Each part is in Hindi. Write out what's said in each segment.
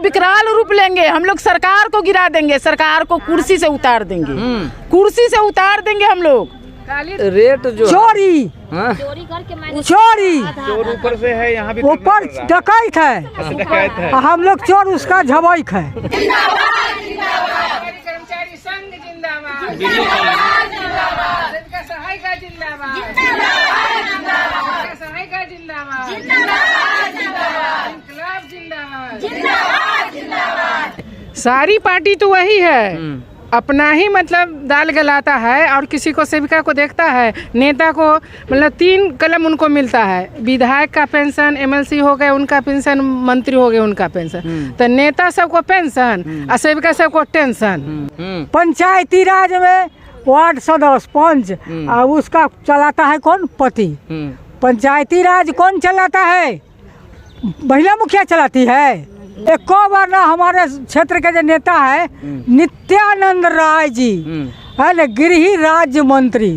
विकराल रूप लेंगे। हम लोग सरकार को गिरा देंगे, सरकार को कुर्सी से उतार देंगे, कुर्सी से उतार देंगे हम लोग। रेट जो चोरी चोरी चोर ऊपर से है, यहाँ भी ऊपर डकैत है, हम लोग चोर उसका झबैक है। कर्मचारी संघ जिंदाबाद, सहाय का जिंदाबाद, सहाय का जिंदाबाद, इंकलाब जिंदाबाद। सारी पार्टी तो वही है, अपना ही मतलब दाल गलाता है और किसी को सेविका को देखता है। नेता को मतलब 3 कलम उनको मिलता है, विधायक का पेंशन, MLC हो गए उनका पेंशन, मंत्री हो गए उनका पेंशन। तो नेता सबको पेंशन और सेविका सबको टेंशन। पंचायती राज में वार्ड सदस्य पंच और उसका चलाता है कौन? पति। पंचायती राज कौन चलाता है? महिला मुखिया चलाती है। एक बार ना हमारे क्षेत्र के जो नेता है नित्यानंद राय जी है ना, गृह राज्य मंत्री,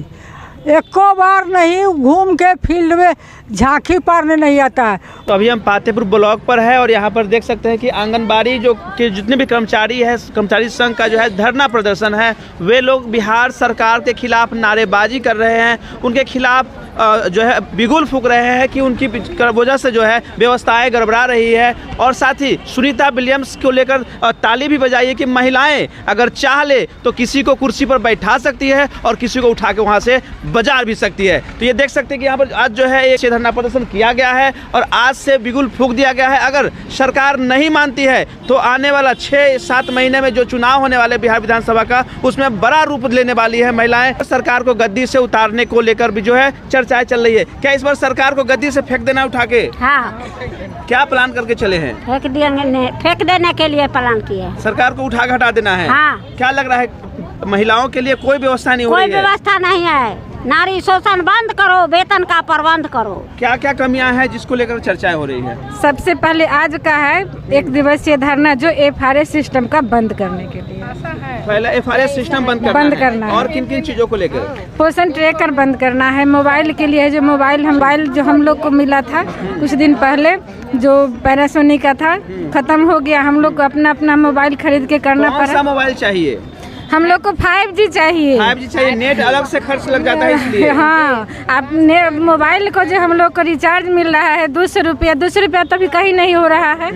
एक बार नहीं घूम के फील्ड में झांकी पारने नहीं आता है। तो अभी हम पातेपुर ब्लॉक पर है और यहाँ पर देख सकते हैं कि आंगनबाड़ी जो के जितने भी कर्मचारी है, कर्मचारी संघ का जो है धरना प्रदर्शन है, वे लोग बिहार सरकार के खिलाफ नारेबाजी कर रहे हैं, उनके खिलाफ जो है बिगुल फूंक रहे हैं कि उनकी वजह से जो है व्यवस्थाएं गड़बड़ा रही है। और साथ ही सुनीता विलियम्स को लेकर ताली भी बजाई है कि महिलाएं अगर चाह ले तो किसी को कुर्सी पर बैठा सकती है और किसी को उठा के वहां से बजा भी सकती है। तो ये देख सकते हैं कि यहाँ पर आज जो है एक धरना प्रदर्शन किया गया है और आज से बिगुल फूंक दिया गया है। अगर सरकार नहीं मानती है तो आने वाला 6-7 महीने में जो चुनाव होने वाले बिहार विधानसभा का, उसमें बड़ा रूप लेने वाली है महिलाएं। सरकार को गद्दी से उतारने को लेकर भी जो है चर्चाएं चल रही है। क्या इस बार सरकार को गद्दी से फेंक देना उठा के? हाँ, क्या प्लान करके चले हैं? फेंक देने के लिए प्लान किए। सरकार को उठा के हटा देना है। हाँ। क्या लग रहा है महिलाओं के लिए कोई व्यवस्था नहीं हो रही है? कोई व्यवस्था नहीं है। नारी शोषण बंद करो, वेतन का प्रबंध करो। क्या क्या कमियां हैं जिसको लेकर चर्चाएं हो रही है? सबसे पहले आज का है 1 दिवसीय धरना जो FRS सिस्टम का बंद करने के लिए। पहले FRS सिस्टम बंद करना है। और किन किन चीजों को लेकर? पोषण ट्रैकर बंद करना है। मोबाइल के लिए जो मोबाइल जो हम लोग को मिला था कुछ दिन पहले, जो पैनासोनिक का था, खत्म हो गया। हम लोग को अपना अपना मोबाइल खरीद के करना पड़ा। कौन सा मोबाइल चाहिए? हम लोग को 5G चाहिए। 5G चाहिए, नेट अलग से खर्च लग जाता है इसलिए। हाँ, आप मोबाइल को जो हम लोग को रिचार्ज मिल रहा है 200 रुपया, 200 रुपया तो अभी कहीं नहीं हो रहा है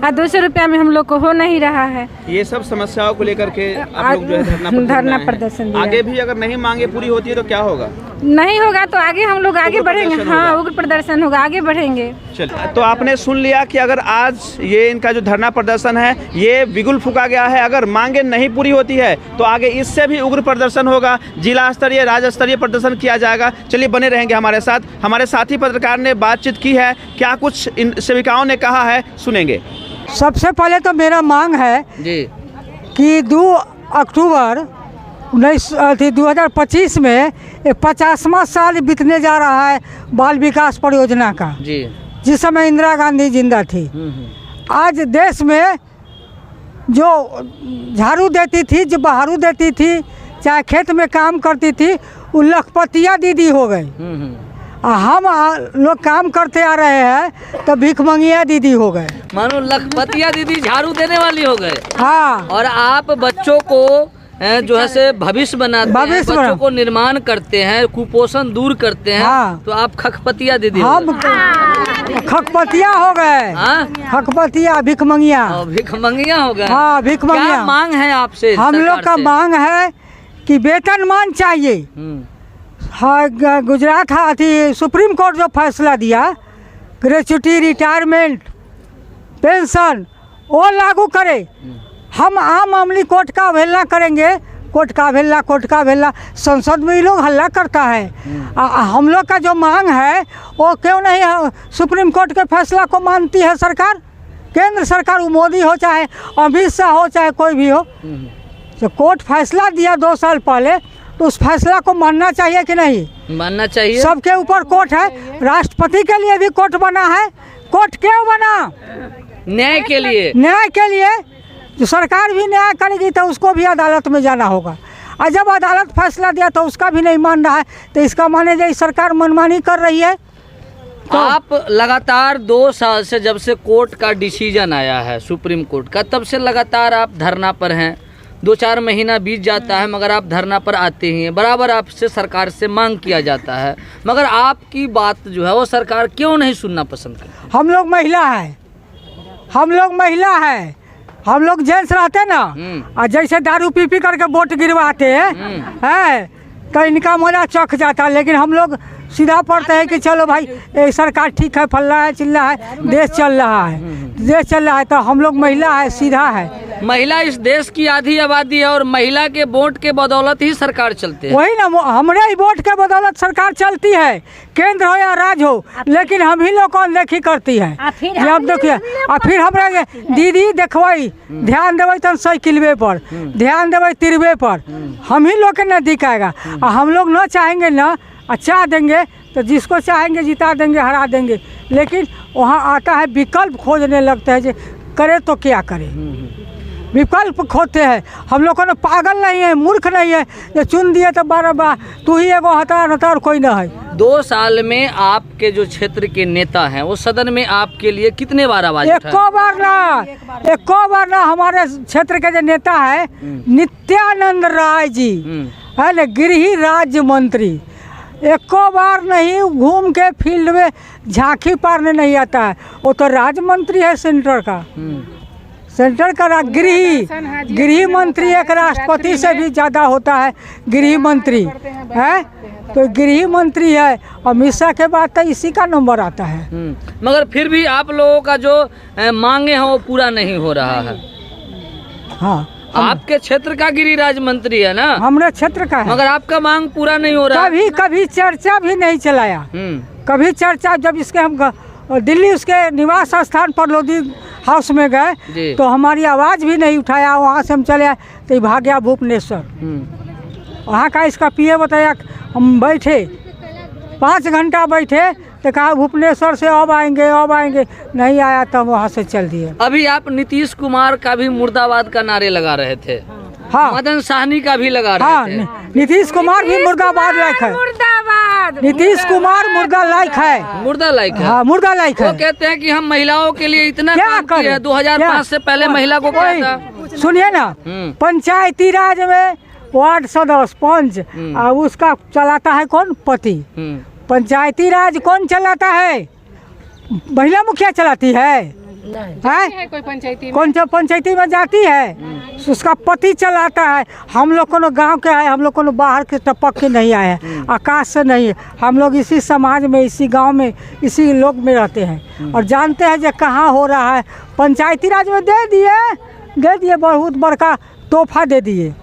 और 200 रुपया में हम लोग को हो नहीं रहा है। ये सब समस्याओं को लेकर के आप लोग जो है धरना प्रदर्शन आगे भी अगर नहीं मांगे पूरी होती है तो क्या होगा? नहीं होगा तो आगे हम लोग आगे बढ़ेंगे। हाँ, उग्र प्रदर्शन होगा, आगे बढ़ेंगे। चलिए, तो आपने सुन लिया कि अगर आज ये इनका जो धरना प्रदर्शन है ये बिगुल फूका गया है। अगर मांगे नहीं पूरी होती है तो आगे इससे भी उग्र प्रदर्शन होगा, जिला स्तरीय, राज्य स्तरीय प्रदर्शन किया जाएगा। चलिए, बने रहेंगे हमारे साथ। हमारे साथी पत्रकार ने बातचीत की है, क्या कुछ इन सेविकाओं ने कहा है, सुनेंगे। सबसे पहले तो मेरा मांग है जी कि 2 अक्टूबर 2025 में 50वां साल बीतने जा रहा है बाल विकास परियोजना का जी, जिस समय इंदिरा गांधी जिंदा थी। आज देश में जो झाड़ू देती थी, जो बहारू देती थी, चाहे खेत में काम करती थी, वो लखपतिया दीदी हो गई। हम लोग काम करते आ रहे हैं तो भिखमंगिया दीदी हो गए। मानो लखपतिया दीदी झाड़ू देने वाली हो गए। हाँ, और आप बच्चों को जो है से भविष्य बनाते हैं, बच्चों को निर्माण करते हैं, कुपोषण दूर करते हैं। हाँ। तो आप खखपतिया दीदी हम खखपतिया हो गए। हाँ? खखपतिया, भिखमंगिया। भिखमंगिया हो गए। हाँ, भिखमंगिया। क्या मांग है आपसे? हम लोग का मांग है कि वेतनमान चाहिए। हाँ, गुजरात सुप्रीम कोर्ट जो फैसला दिया, ग्रेच्युटी, रिटायरमेंट, पेंशन, वो लागू करे। हम आम मामूली कोर्ट का अवहेलना करेंगे। कोर्ट का अवहेलना संसद में ही लोग हल्ला करता है। हम लोग का जो मांग है वो क्यों नहीं सुप्रीम कोर्ट के फैसला को मानती है सरकार? केंद्र सरकार, मोदी हो चाहे अमित शाह हो चाहे कोई भी हो, जो कोर्ट फैसला दिया 2 साल पहले, तो उस फैसला को मानना चाहिए कि नहीं? मानना चाहिए। सबके ऊपर कोर्ट है, राष्ट्रपति के लिए भी कोर्ट बना है। कोर्ट क्यों बना? न्याय के लिए। न्याय के लिए। जो सरकार भी न्याय करेगी तो उसको भी अदालत में जाना होगा, और जब अदालत फैसला दिया तो उसका भी नहीं मान रहा है, तो इसका माने जो सरकार मनमानी कर रही है। आप लगातार 2 साल से, जब से कोर्ट का डिसीजन आया है सुप्रीम कोर्ट का, तब से लगातार आप धरना पर हैं। 2-4 महीना बीत जाता है मगर आप धरना पर आते ही हैं। बराबर आपसे सरकार से मांग किया जाता है, मगर आपकी बात जो है वो सरकार क्यों नहीं सुनना पसंद करती? हम लोग महिला है, हम लोग जेंट्स रहते ना, और जैसे दारू पी करके वोट गिरवाते हैं तो इनका मजा चौक जाता है। लेकिन हम लोग सीधा पड़ते हैं कि चलो भाई ये सरकार ठीक है, फल्ला है चिल्ला है, देश चल रहा है, तो हम लोग महिला है, सीधा है। महिला इस देश की आधी आबादी है और महिला के वोट के बदौलत ही सरकार चलते हैं। वही ना, हमारे ही वोट के बदौलत सरकार चलती है, केंद्र हो या राज्य हो, लेकिन हम ही लोग कौन देखी करती है। अब देखिए, और फिर हमारा दीदी देखवाई, ध्यान देवे तो साइकिलवे पर, ध्यान देवे तिरवे पर, हम ही लोग के नजदीक आएगा। और हम लोग न चाहेंगे ना, अच्छा देंगे तो जिसको चाहेंगे जिता देंगे, हरा देंगे, लेकिन वहाँ आता है विकल्प खोजने लगते हैं, जो करे तो क्या करे, विकल्प खोजते हैं। हम लोग को पागल नहीं है, मूर्ख नहीं है, जो चुन दिए तो बार तू ही एगो हता नता और कोई ना है। 2 साल में आपके जो क्षेत्र के नेता हैं वो सदन में आपके लिए कितने बार आवाज उठाए? एको बार ना। हमारे क्षेत्र के जो नेता है नित्यानंद राय जी है ना, गृह राज्य मंत्री, एको बार नहीं घूम के फील्ड में झांकी पारने नहीं आता है। वो तो राज्य मंत्री है सेंटर का, सेंटर का गृह मंत्री एक राष्ट्रपति से भी ज़्यादा होता है गृह मंत्री है, तो गृह मंत्री है। अमित शाह के बाद तो इसी का नंबर आता है। मगर फिर भी आप लोगों का जो मांगे हैं वो पूरा नहीं हो रहा है। हाँ, आपके क्षेत्र का गृह राज्य मंत्री है ना, हमारे क्षेत्र का है, मगर आपका मांग पूरा नहीं हो रहा। कभी चर्चा भी नहीं चलाया, कभी चर्चा। जब इसके हम दिल्ली उसके निवास स्थान पर लोधी हाउस में गए तो हमारी आवाज़ भी नहीं उठाया। वहाँ से हम चले आए तो भाग गया भुवनेश्वर, वहाँ का इसका पीए बताया। हम बैठे 5 घंटा बैठे तो कहा भुवनेश्वर से अब आएंगे, नहीं आया तब वहाँ से चल दिए। अभी आप नीतीश कुमार का भी मुर्दाबाद का नारे लगा रहे थे, हाँ, मदन साहनी का भी लगा रहे थे। नीतीश कुमार भी मुर्दाबाद लायक है, नीतीश कुमार मुर्दा लायक है, हाँ, मुर्दा लायक है। वो कहते हैं कि हम महिलाओं के लिए इतना काम किए हैं। 2005 से पहले महिला को क्या था? सुनिए ना, पंचायती राज में वार्ड सदस्य पंच, उसका चलाता है कौन? पति। पंचायती राज कौन चलाता है? महिला मुखिया चलाती है। कोई पंचायती में जाती है, उसका पति चलाता है। हम लोग को गांव के है, हम लोग को बाहर के टपक के नहीं आए हैं, आकाश से नहीं है। हम लोग इसी समाज में, इसी गांव में, इसी लोग में रहते हैं और जानते हैं जो कहाँ हो रहा है। पंचायती राज में दे दिए बहुत बड़का तोहफा दे दिए,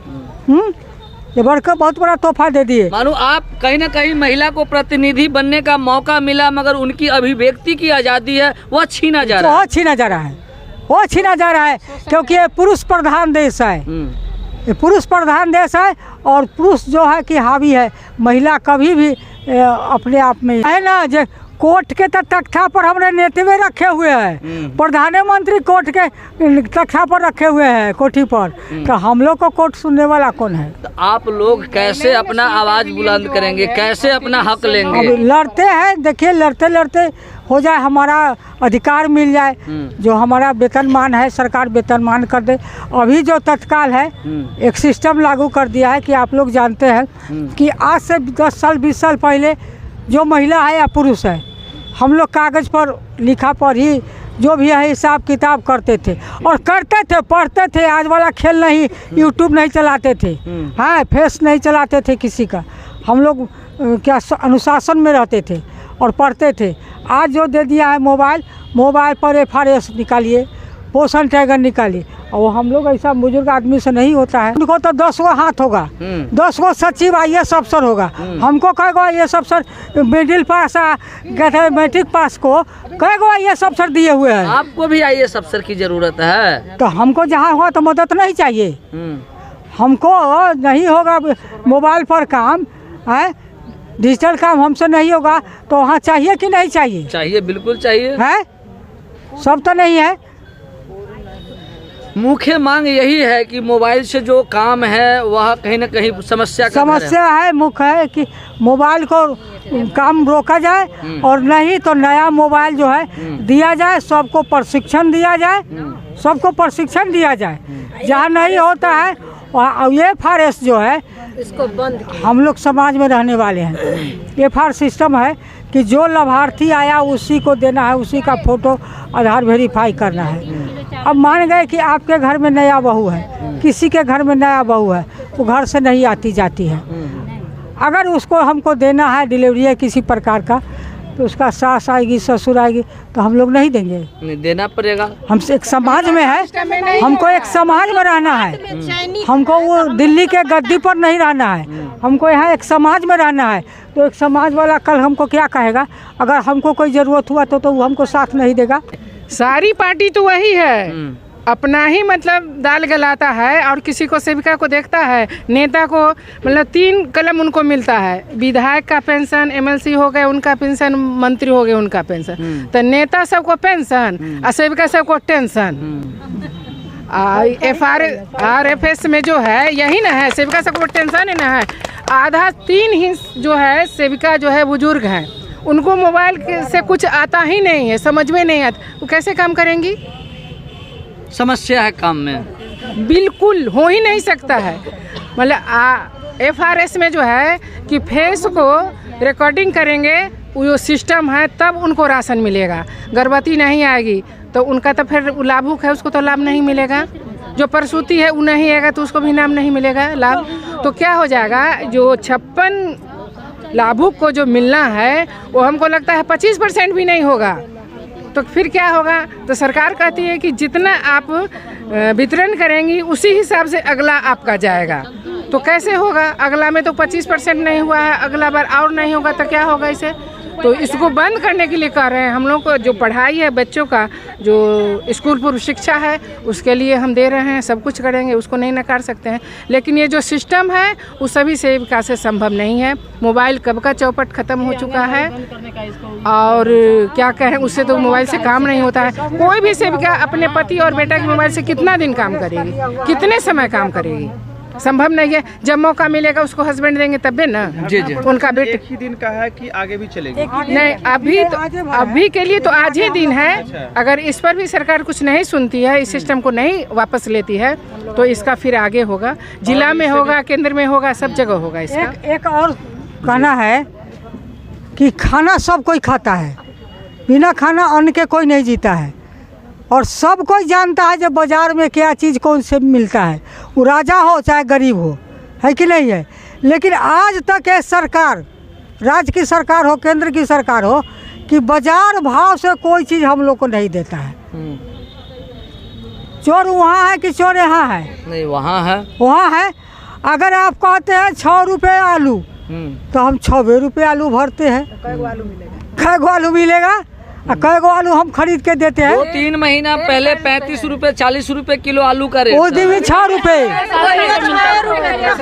ये बड़का बहुत बड़ा तोहफा दे दिए। मानो आप कहीं ना कहीं महिला को प्रतिनिधि बनने का मौका मिला, मगर उनकी अभिव्यक्ति की आज़ादी है वो छीना जा रहा है, वो छीना जा रहा है क्योंकि ये पुरुष प्रधान देश है, ये पुरुष प्रधान देश है और पुरुष जो है कि हावी है। महिला कभी भी अपने आप में है ना। जो कोर्ट के तख्ता पर हमने नेतवे रखे हुए हैं, प्रधानमंत्री कोर्ट के तख्ता पर रखे हुए हैं, कोठी पर, तो हम लोग को कोर्ट सुनने वाला कौन है? तो आप लोग कैसे अपना आवाज बुलंद करेंगे, कैसे अपना हक लेंगे? अब लड़ते हैं, देखिए लड़ते हो जाए, हमारा अधिकार मिल जाए, जो हमारा वेतनमान है सरकार वेतनमान कर दे। अभी जो तत्काल है एक सिस्टम लागू कर दिया है कि आप लोग जानते हैं कि आज से 10 साल 20 साल पहले जो महिला है या पुरुष है, हम लोग कागज़ पर लिखा पर ही जो भी है हिसाब किताब करते थे और करते थे, पढ़ते थे। आज वाला खेल नहीं, यूट्यूब नहीं चलाते थे, हाँ, फेस नहीं चलाते थे किसी का। हम लोग क्या अनुशासन में रहते थे और पढ़ते थे। आज जो दे दिया है मोबाइल पर FRS निकालिए, पोषण टैगर निकालिए, और वो हम लोग ऐसा बुजुर्ग आदमी से नहीं होता है। उनको तो 10 गो हाथ होगा, 10 गो सचिव IAS अफसर होगा। हमको कई गो IAS अफसर मिडिल पास कहते हैं मैट्रिक पास को कई गो IAS अफसर दिए हुए हैं। आपको भी IAS अफसर की जरूरत है, तो हमको जहाँ हुआ तो मदद नहीं चाहिए। हमको नहीं होगा मोबाइल पर काम है, डिजिटल काम हमसे नहीं होगा तो वहाँ चाहिए कि नहीं चाहिए? चाहिए, बिल्कुल चाहिए है, सब तो नहीं है। मुख्य मांग यही है कि मोबाइल से जो काम है वह कहीं न कहीं समस्या का घर समस्या है, मुख्य है कि मोबाइल को काम रोका जाए और नहीं तो नया मोबाइल जो है दिया जाए, सबको प्रशिक्षण दिया जाए, सबको प्रशिक्षण दिया जाए। जहाँ नहीं होता है वहाँ ये FRS जो है इसको बंद, हम लोग समाज में रहने वाले हैं। FR सिस्टम है कि जो लाभार्थी आया उसी को देना है, उसी का फोटो आधार वेरीफाई करना है। अब मान गए कि आपके घर में नया बहू है, किसी के घर में नया बहू है, वो घर से नहीं आती जाती है, अगर उसको हमको देना है डिलीवरी है किसी प्रकार का, तो उसका सास आएगी ससुर आएगी तो हम लोग नहीं देंगे, नहीं देना पड़ेगा। हम एक समाज में है, हमको एक समाज में रहना है, हमको वो दिल्ली के गद्दी पर नहीं रहना है, हमको यहाँ एक समाज में रहना है। तो एक समाज वाला कल हमको क्या कहेगा, अगर हमको कोई ज़रूरत हुआ तो वो हमको साथ नहीं देगा। सारी पार्टी तो वही है, अपना ही मतलब दाल गलाता है और किसी को सेविका को देखता है। नेता को मतलब 3 कलम उनको मिलता है, विधायक का पेंशन, MLC हो गए उनका पेंशन, मंत्री हो गए उनका पेंशन। तो नेता सबको पेंशन और सेविका सबको टेंशन। RFS में जो है यही ना है, सेविका सबको टेंशन ही ना है। आधा 3 ही जो है सेविका जो है बुजुर्ग हैं, उनको मोबाइल से कुछ आता ही नहीं है, समझ में नहीं आता, वो कैसे काम करेंगी? समस्या है काम में, बिल्कुल हो ही नहीं सकता है। मतलब FRS में जो है कि फेस को रिकॉर्डिंग करेंगे, वो जो सिस्टम है तब उनको राशन मिलेगा। गर्भवती नहीं आएगी तो उनका तो फिर लाभुक है, उसको तो लाभ नहीं मिलेगा। जो प्रसूति है वो नहीं आएगा तो उसको भी नाम नहीं मिलेगा लाभ। तो क्या हो जाएगा, जो 56 लाभुक को जो मिलना है वो हमको लगता है 25% भी नहीं होगा। तो फिर क्या होगा, तो सरकार कहती है कि जितना आप वितरण करेंगी उसी हिसाब से अगला आपका जाएगा। तो कैसे होगा, अगला में तो 25% नहीं हुआ है, अगला बार और नहीं होगा तो क्या होगा इसे। तो इसको बंद करने के लिए कह रहे हैं। हम लोग को जो पढ़ाई है बच्चों का, जो स्कूल पूर्व शिक्षा है, उसके लिए हम दे रहे हैं, सब कुछ करेंगे, उसको नहीं नकार सकते हैं। लेकिन ये जो सिस्टम है वो सभी सेविका से संभव नहीं है। मोबाइल कब का चौपट ख़त्म हो चुका है और क्या कहें, उससे तो मोबाइल से काम नहीं होता है। कोई भी सेविका अपने पति और बेटा के मोबाइल से कितना दिन काम करेगी, कितने समय काम करेगी, संभव नहीं है। जब मौका मिलेगा उसको हस्बैंड देंगे तब ना। जी जी। उनका बेटे एक ही दिन का है कि आगे भी चलेगी? नहीं, अभी के लिए तो आज ही दिन है। अगर इस पर भी सरकार कुछ नहीं सुनती है, इस सिस्टम को नहीं वापस लेती है, तो इसका फिर आगे होगा, जिला में होगा, केंद्र में होगा, सब जगह होगा इसका। एक और कहना है कि खाना सब कोई खाता है, बिना खाना अन्न के कोई नहीं जीता है। और सब कोई जानता है जब बाज़ार में क्या चीज़ कौन से मिलता है, वो राजा हो चाहे गरीब हो, है कि नहीं है। लेकिन आज तक ये सरकार, राज्य की सरकार हो, केंद्र की सरकार हो, कि बाज़ार भाव से कोई चीज़ हम लोग को नहीं देता है। चोर वहाँ है कि चोर यहाँ है? नहीं, वहाँ है, वहाँ है। अगर आप कहते हैं 6 रुपये आलू, तो हम 6 रुपये आलू भरते हैं। कै गो आलू मिलेगा, कै गो आलू हम खरीद के देते हैं। 2-3 महीना पहले 35 रुपये 40 रुपये किलो आलू का रेट, उस दिन भी 6 रुपये,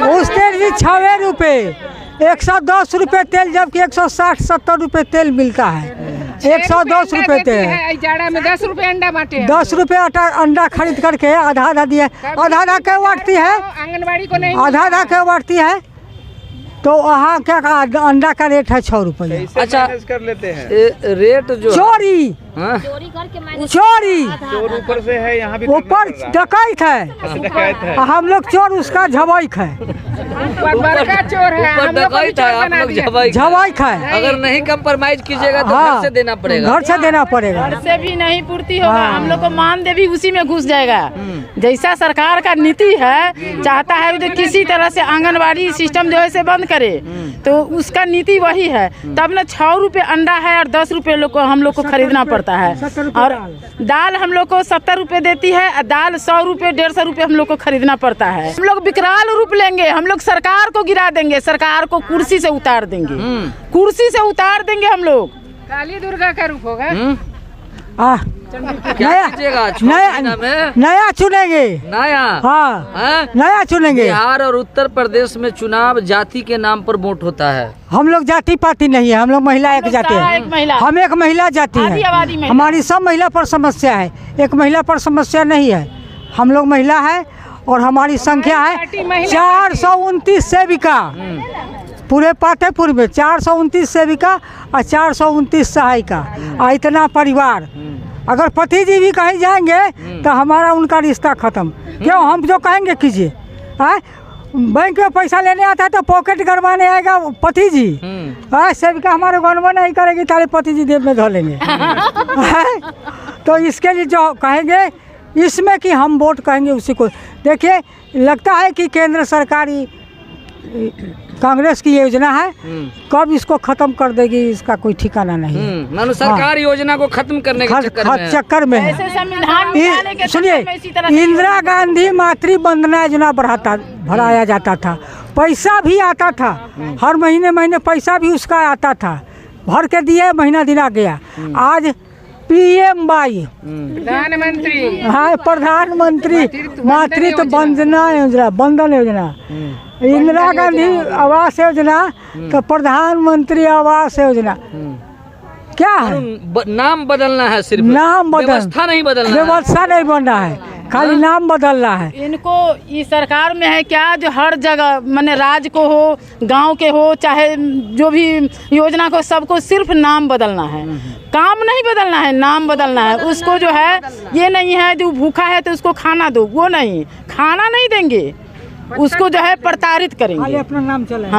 उस दिन भी 6 रुपये, 110 रुपये तेल, जबकि 160-70 रुपये तेल मिलता है। 110 रुपये तेल, जाड़ा में 10 रुपये अंडा बांटे, 10 रुपये अंडा खरीद करके आधा दिए, आधा के बांटती है, आंगनबाड़ी को नहीं, आधा के बांटती है। तो वहाँ क्या अंडा का रेट है 6 रुपये। अच्छा कर लेते हैं रेट जो चोरी, चोरी चोर ऊपर से है, यहाँ भी ऊपर डकैत है, हम लोग चोर उसका झबैक है, बड़का चोर है, हम लोग को भी चोर बना दिया। झबैक है। अगर नहीं कंप्रोमाइज कीजिएगा तो घर से देना पड़ेगा, घर से देना पड़ेगा। घर से भी नहीं पूर्ति होगा, हम लोग को मानदेय भी उसी में घुस जाएगा। जैसा सरकार का नीति है, चाहता है तो किसी तरह से आंगनबाड़ी सिस्टम जो है से बंद करे, तो उसका नीति वही है। तब ना 6 रुपये अंडा है और 10 रुपये हम लोग को खरीदना पड़ता है। और दाल हम लोग को 70 रुपये देती है, और दाल 100 रुपये 150 रुपये हम लोग को खरीदना पड़ता है। हम लोग विकराल रूप लेंगे, हम लोग सरकार को गिरा देंगे, सरकार को कुर्सी से उतार देंगे, कुर्सी से उतार देंगे हम लोग। काली दुर्गा का रूप होगा। क्या कीजिएगा? नया चुनेंगे, नया, हाँ नया चुनेंगे। बिहार और उत्तर प्रदेश में चुनाव जाति के नाम पर वोट होता है। हम लोग जाति पाति नहीं है, हम लोग महिला एक जाति है, हम एक महिला जाति है। हमारी सब महिला पर समस्या है, एक महिला पर समस्या नहीं है। हम लोग महिला है और हमारी संख्या है 429 सेविका। पूरे पातेपुर में 429 सेविका और 429 सहायिका और इतना परिवार। अगर पति जी भी कहीं जाएंगे तो हमारा उनका रिश्ता खत्म। क्यों? हम जो कहेंगे कीजिए। बैंक में पैसा लेने आता है तो पॉकेट गड़वाने आएगा पति जी। सेविका हमारे गणवा नहीं करेगी, तारे पति जी देव में धो लेंगे। तो इसके लिए जो कहेंगे इसमें कि हम वोट कहेंगे उसी को। देखिए, लगता है कि केंद्र सरकारी कांग्रेस की योजना है, कब इसको खत्म कर देगी इसका कोई ठिकाना नहीं। मानो सरकार योजना को खत्म करने के चक्कर में है। सुनिए, इंदिरा गांधी मातृ वंदना योजना बढ़ाया जाता था, पैसा भी आता था, हर महीने पैसा भी उसका आता था, भर के दिए, महीना दिना गया। आज PMY प्रधानमंत्री, हाँ, प्रधानमंत्री मातृत्व वंदना योजना, वंदन योजना, इंदिरा गांधी आवास योजना तो प्रधानमंत्री आवास योजना। क्या है? नाम बदलना है, सिर्फ नाम व्यवस्था नहीं बदलना, व्यवस्था नहीं बनना है, खाली नाम बदलना है। इनको इस सरकार में है क्या, जो हर जगह माने राज्य को हो, गांव के हो, चाहे जो भी योजना को, सबको सिर्फ नाम बदलना है, काम नहीं बदलना है, नाम बदलना है। उसको जो है ये नहीं है जो भूखा है तो उसको खाना दो, वो नहीं, खाना नहीं देंगे, उसको जो है प्रताड़ित करेंगे। अपना नाम चले। हाँ।